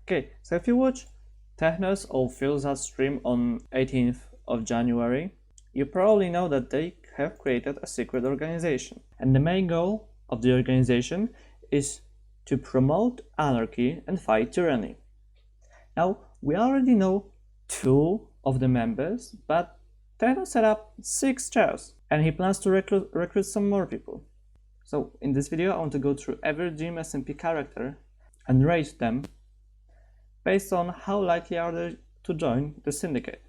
Okay, so if you watch Techno's or Philza's stream on 18th of January, you probably know that they have created a secret organization. And the main goal of the organization is to promote anarchy and fight tyranny. Now, we already know 2 of the members, but Techno set up 6 chairs, and he plans to recruit some more people. So in this video I want to go through every Dream SMP character and rate them based on how likely are they to join the syndicate.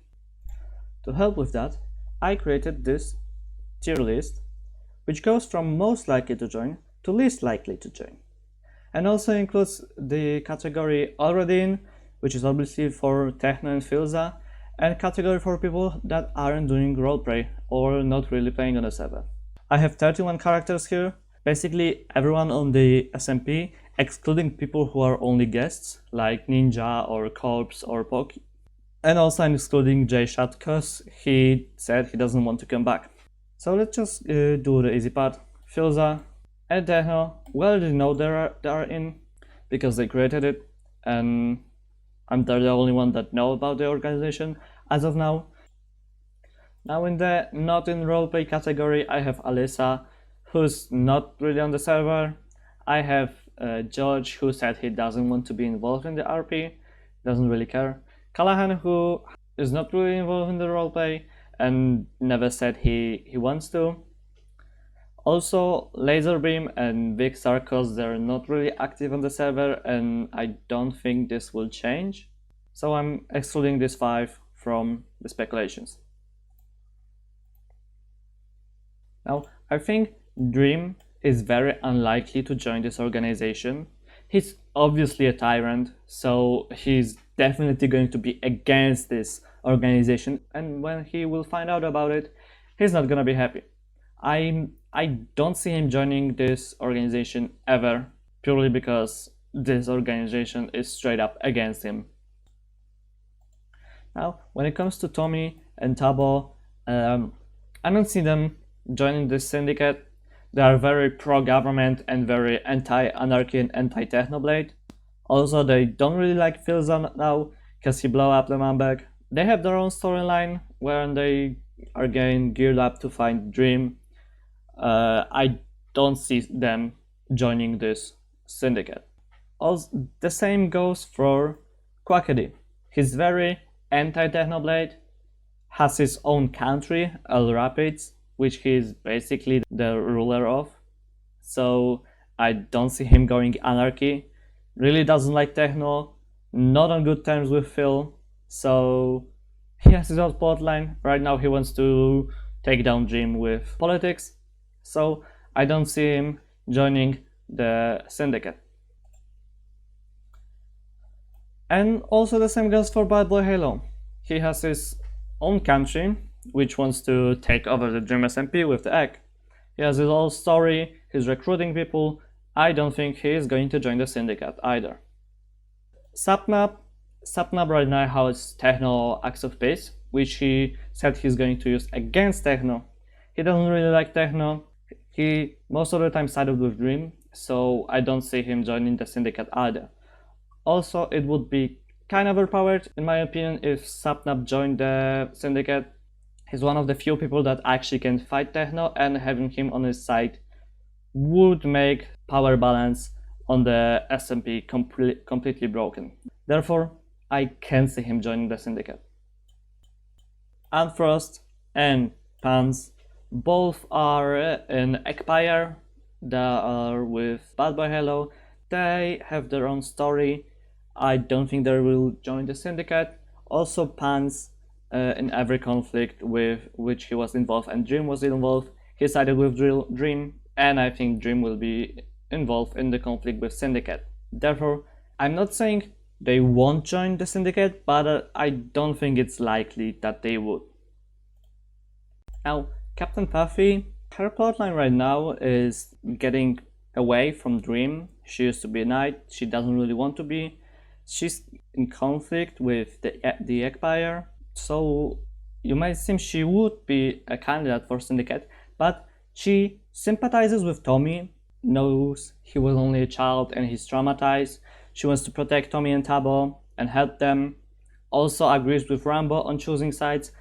To help with that, I created this tier list, which goes from most likely to join to least likely to join, and also includes the category already in, which is obviously for Techno and Philza, and category for people that aren't doing roleplay or not really playing on the server. I have 31 characters here, basically everyone on the SMP, excluding people who are only guests, like Ninja or Corpse or Poki. And also I'm excluding J-Shot because he said he doesn't want to come back. So let's just do the easy part. Philza and Techno, well, they know they are in because they created it, and I'm the only one that know about the organization as of now. Now in the not in roleplay category, I have Alyssa, who's not really on the server. I have George, who said he doesn't want to be involved in the RP, doesn't really care. Callahan, who is not really involved in the roleplay and never said he wants to. Also, Laserbeam and Big Sarkos, they're not really active on the server, and I don't think this will change. So I'm excluding these 5 from the speculations. Now, I think Dream is very unlikely to join this organization. He's obviously a tyrant, so he's definitely going to be against this organization, and when he will find out about it, he's not gonna be happy. I don't see him joining this organization ever, purely because this organization is straight up against him. Now, when it comes to Tommy and Tubbo, I don't see them joining this syndicate. They are very pro-government and very anti-anarchy and anti-Technoblade. Also, they don't really like Philza now because he blew up the Mambek. They have their own storyline where they are getting geared up to find Dream. I don't see them joining this syndicate. Also, the same goes for Quackity. He's very anti-Technoblade, has his own country, El Rapids, which he's basically the ruler of. So I don't see him going anarchy. Really doesn't like Techno, not on good terms with Phil. So he has his own plotline. Right now he wants to take down Dream with politics. So I don't see him joining the syndicate. And also the same goes for Bad Boy Halo. He has his own country, which wants to take over the Dream SMP with the egg. He has his own story, he's recruiting people. I don't think he is going to join the syndicate either. Sapnap right now has Techno Acts of Peace, which he said he's going to use against Techno. He doesn't really like Techno. He most of the time sided with Dream, so I don't see him joining the syndicate either. Also, it would be kind of overpowered, in my opinion, if Sapnap joined the syndicate. He's one of the few people that actually can fight Techno, and having him on his side would make power balance on the SMP completely broken. Therefore, I can't see him joining the syndicate. Antfrost and Punz both are in Empire. They are with Bad Boy Hello. They have their own story. I don't think they will join the syndicate. Also, Punz, in every conflict with which he was involved and Dream was involved, he sided with Dream, and I think Dream will be involved in the conflict with syndicate. Therefore, I'm not saying they won't join the syndicate, but I don't think it's likely that they would. Now, Captain Puffy, her plotline right now is getting away from Dream. She used to be a knight, she doesn't really want to be. She's in conflict with the Empire, so you might think she would be a candidate for syndicate, but she sympathizes with Tommy, knows he was only a child and he's traumatized. She wants to protect Tommy and Tubbo and help them. Also agrees with Ranboo on choosing sides.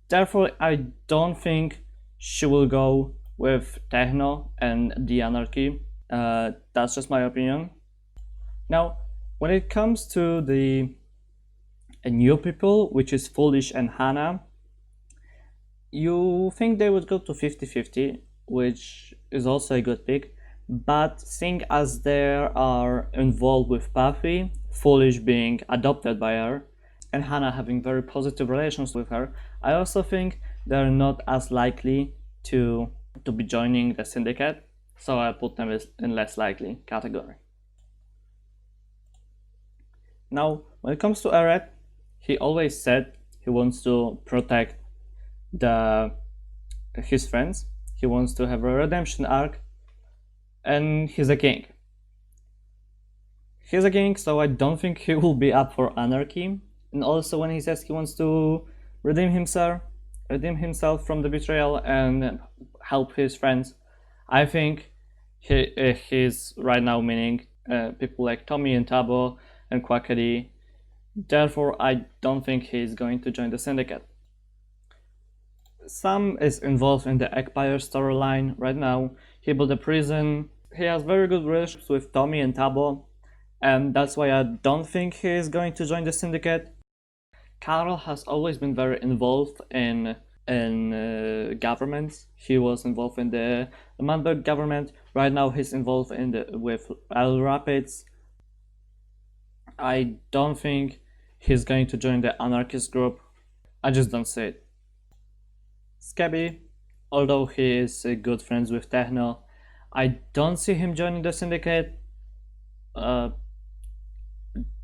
Therefore, I don't think she will go with Techno and the Anarchy. That's just my opinion. Now, when it comes to the new people, which is Foolish and Hannah, you think they would go to 50-50, which is also a good pick. But seeing as they are involved with Puffy, Foolish being adopted by her, and Hannah having very positive relations with her, I also think they're not as likely to be joining the syndicate, so I put them in less likely category. Now, when it comes to Eret, he always said he wants to protect his friends. He wants to have a redemption arc, and he's a king. He's a king, so I don't think he will be up for anarchy. And also when he says he wants to redeem himself from the betrayal and help his friends, I think he's right now meaning people like Tommy and Tubbo and Quackity. Therefore, I don't think he's going to join the syndicate. Sam is involved in the Empire storyline right now. He built a prison. He has very good relationships with Tommy and Tubbo, and that's why I don't think he is going to join the syndicate. Karl has always been very involved in governments. He was involved in the Manberg government. Right now he's involved with L Rapids. I don't think he's going to join the anarchist group. I just don't see it. Skeppy, although he is good friends with Techno, I don't see him joining the syndicate.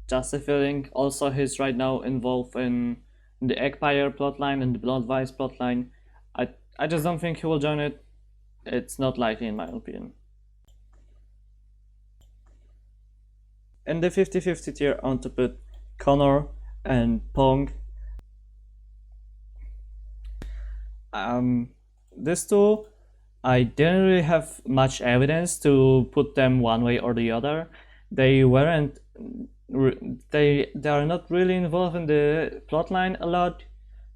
Just a feeling. Also, he's right now involved in the Empire plotline and the Blood Vice plotline. I just don't think he will join it. It's not likely in my opinion. In the 50-50 tier, I want to put Connor and Ponk. These two, I didn't really have much evidence to put them one way or the other. They are not really involved in the plotline a lot,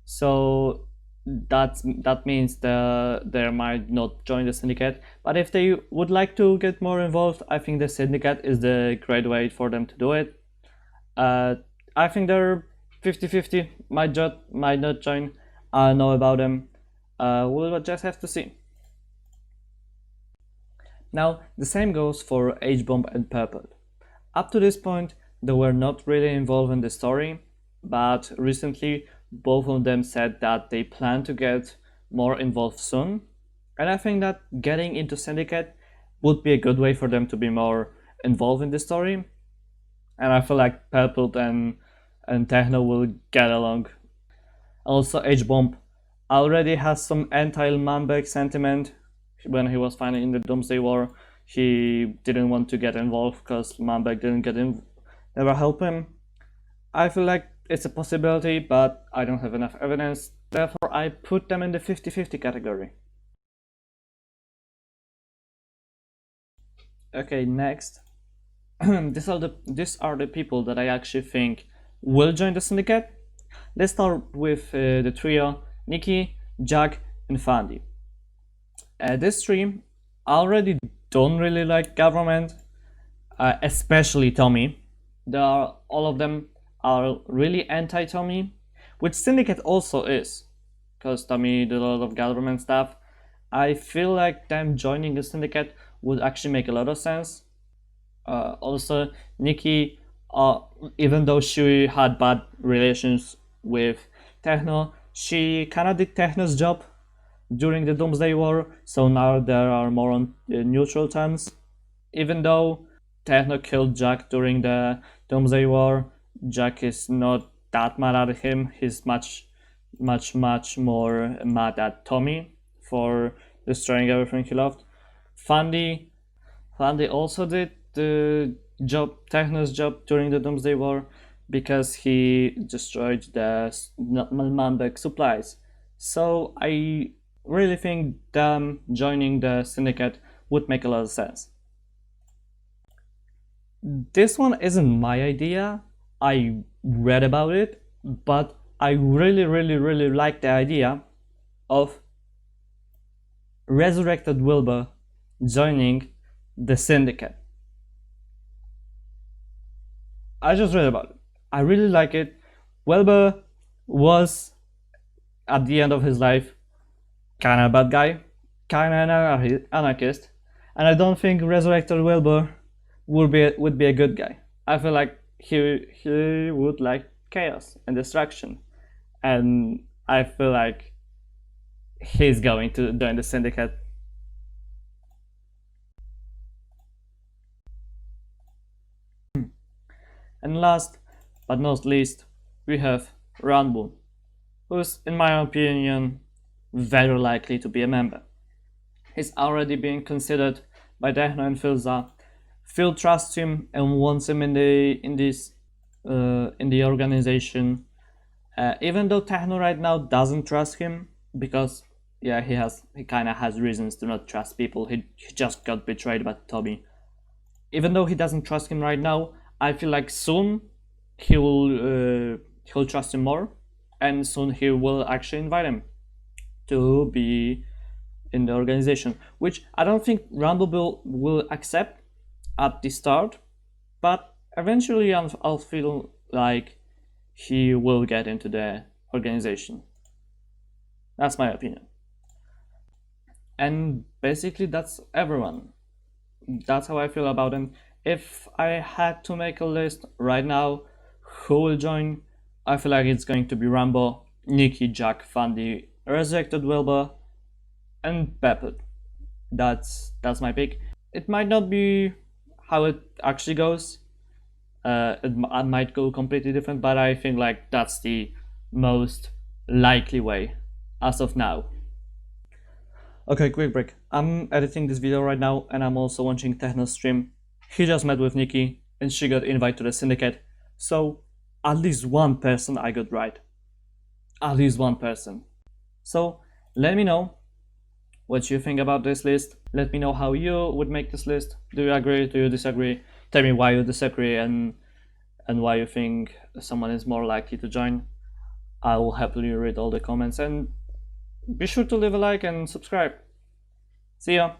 so that means they might not join the syndicate. But if they would like to get more involved, I think the syndicate is the great way for them to do it. I think they're 50-50, might not join. I know about them. We'll just have to see. Now the same goes for Hbomb and Purpled. Up to this point, they were not really involved in the story, but recently both of them said that they plan to get more involved soon, and I think that getting into syndicate would be a good way for them to be more involved in the story, and I feel like Purpled and Techno will get along. Also, Hbomb already has some anti-Manberg sentiment. When he was fighting in the Doomsday War, he didn't want to get involved because Manberg didn't never help him. I feel like it's a possibility, but I don't have enough evidence. Therefore, I put them in the 50-50 category. Okay, next. These are the people that I actually think will join the syndicate. Let's start with the trio: Niki, Jack, and Fundy. This three already don't really like government, especially Tommy. All of them are really anti-Tommy, which syndicate also is, because Tommy did a lot of government stuff. I feel like them joining the syndicate would actually make a lot of sense. Also, Niki, even though she had bad relations with Techno, she kinda did Techno's job during the Doomsday War, so now there are more on neutral terms. Even though Techno killed Jack during the Doomsday War, Jack is not that mad at him. He's much more mad at Tommy for destroying everything he loved. Fundy also did the job, Techno's job during the Doomsday War, because he destroyed the Manberg supplies. So I really think them joining the syndicate would make a lot of sense. This one isn't my idea. I read about it, but I really like the idea of resurrected Wilbur joining the Syndicate. I just read about it. I really like it. Wilbur was, at the end of his life, kinda a bad guy, kinda an anarchist, and I don't think resurrected Wilbur would be a good guy. I feel like he would like chaos and destruction, and I feel like he's going to join the Syndicate. And last but not least, we have Ranboo, who's, in my opinion, very likely to be a member. He's already being considered by Techno and Philza. Phil trusts him and wants him in the organization. Even though Techno right now doesn't trust him, because yeah, he kind of has reasons to not trust people. He just got betrayed by Tommy. Even though he doesn't trust him right now, I feel like soon he'll trust him more, and soon he will actually invite him to be in the organization, which I don't think Ranboo will accept at the start, but eventually I'll feel like he will get into the organization. That's my opinion. And basically that's everyone. That's how I feel about them. If I had to make a list right now, who will join, I feel like it's going to be Ranboo, Niki, Jack, Fundy, Resurrected Wilbur, and Purpled. That's my pick. It might not be how it actually goes. It might go completely different, but I think like that's the most likely way as of now. Okay, quick break. I'm editing this video right now, and I'm also watching Techno's stream. He just met with Niki, and she got invited to the Syndicate. So at least one person I got right. At least one person. So let me know what you think about this list. Let me know how you would make this list. Do you agree? Do you disagree? Tell me why you disagree and why you think someone is more likely to join. I will happily read all the comments, and be sure to leave a like and subscribe. See ya!